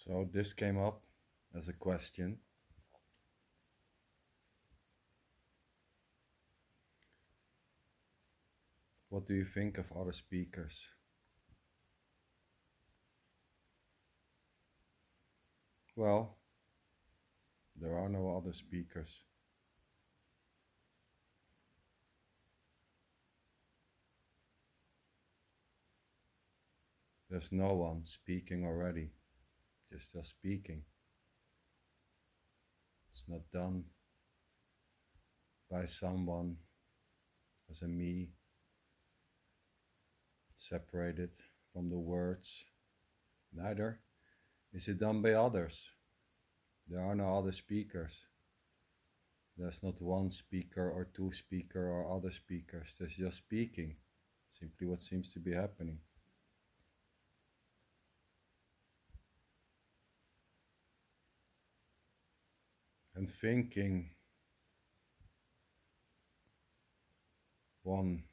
So this came up as a question. What do you think of other speakers? Well, there are no other speakers. There's no one speaking already. Just speaking. It's not done by someone as a me, separated from the words. Neither is it done by others. There are no other speakers. There's not one speaker or two speakers or other speakers. There's just speaking. Simply what seems to be happening. And thinking one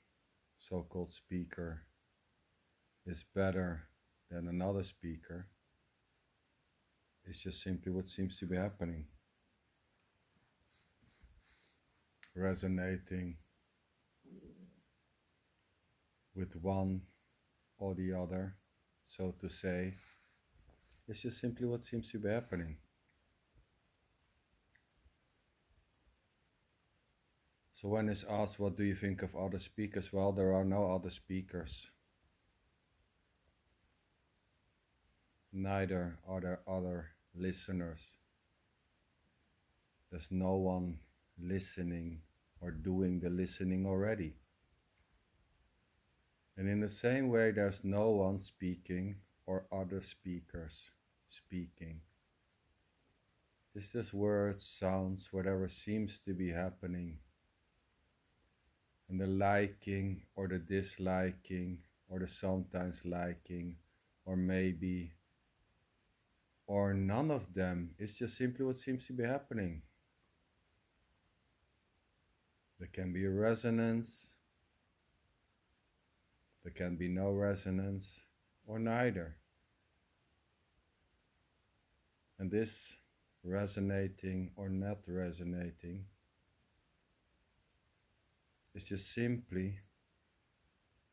so-called speaker is better than another speaker is just simply what seems to be happening. Resonating with one or the other, so to say, is just simply what seems to be happening. So when is asked, what do you think of other speakers? Well, there are no other speakers. Neither are there other listeners. There's no one listening or doing the listening already. And in the same way, there's no one speaking or other speakers speaking. It's just words, sounds, whatever seems to be happening. And the liking or the disliking or the sometimes liking or maybe or none of them is just simply what seems to be happening. There can be a resonance, there can be no resonance, or neither. And this resonating or not resonating is just simply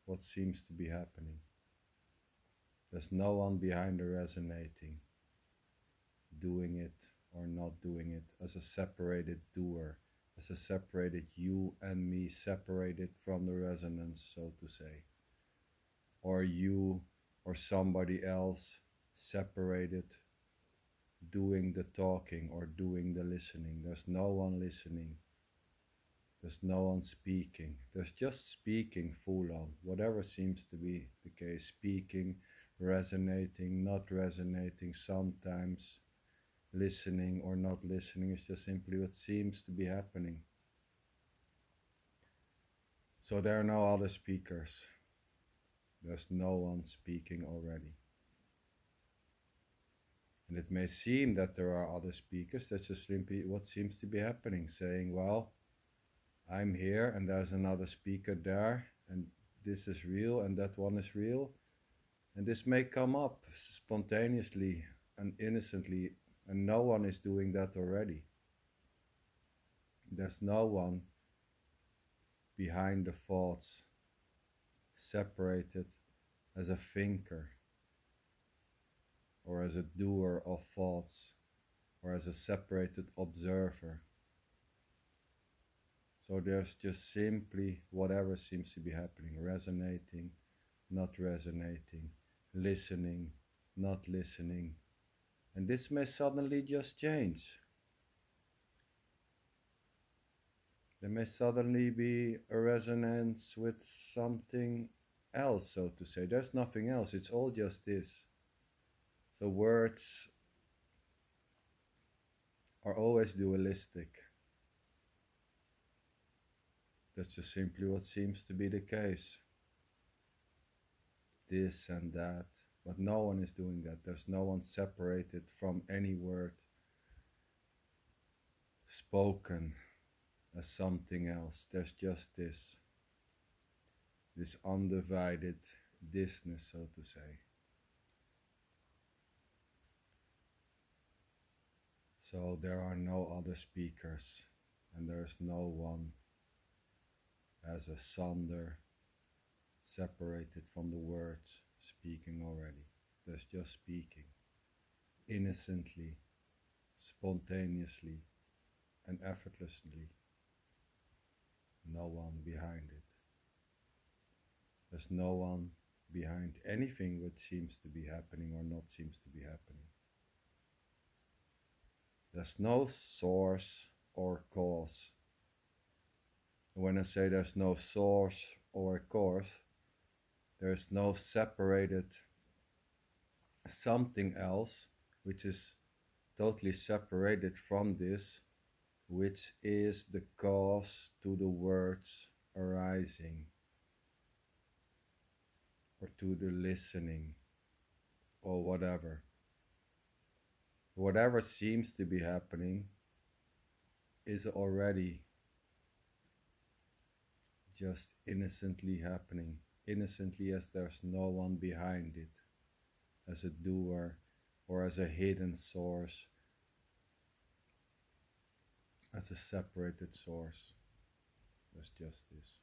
what seems to be happening. There's no one behind the resonating, doing it or not doing it as a separated doer, as a separated you and me, separated from the resonance, so to say. Or you or somebody else separated, doing the talking or doing the listening. There's no one listening. There's no one speaking. There's just speaking full on, whatever seems to be the case. Speaking, resonating, not resonating, sometimes listening or not listening is just simply what seems to be happening. So there are no other speakers. There's no one speaking already. And it may seem that there are other speakers. That's just simply what seems to be happening, saying, well, I'm here and there's another speaker there, and this is real and that one is real. And this may come up spontaneously and innocently, and no one is doing that already. There's no one behind the thoughts, separated as a thinker or as a doer of thoughts or as a separated observer. So there's just simply whatever seems to be happening, resonating, not resonating, listening, not listening. And this may suddenly just change. There may suddenly be a resonance with something else, so to say. There's nothing else, it's all just this. So words are always dualistic. That's just simply what seems to be the case. This and that. But no one is doing that. There's no one separated from any word spoken as something else. There's just this undivided thisness, so to say. So there are no other speakers, and there's no one as a sander separated from the words speaking already. There's just speaking, innocently, spontaneously, and effortlessly. No one behind it. There's no one behind anything which seems to be happening or not seems to be happening. There's no source or cause. When I say there's no source or cause, there's no separated something else which is totally separated from this, which is the cause to the words arising or to the listening or whatever. Whatever seems to be happening is already just innocently happening, innocently as there's no one behind it, as a doer or as a hidden source, as a separated source. There's just this.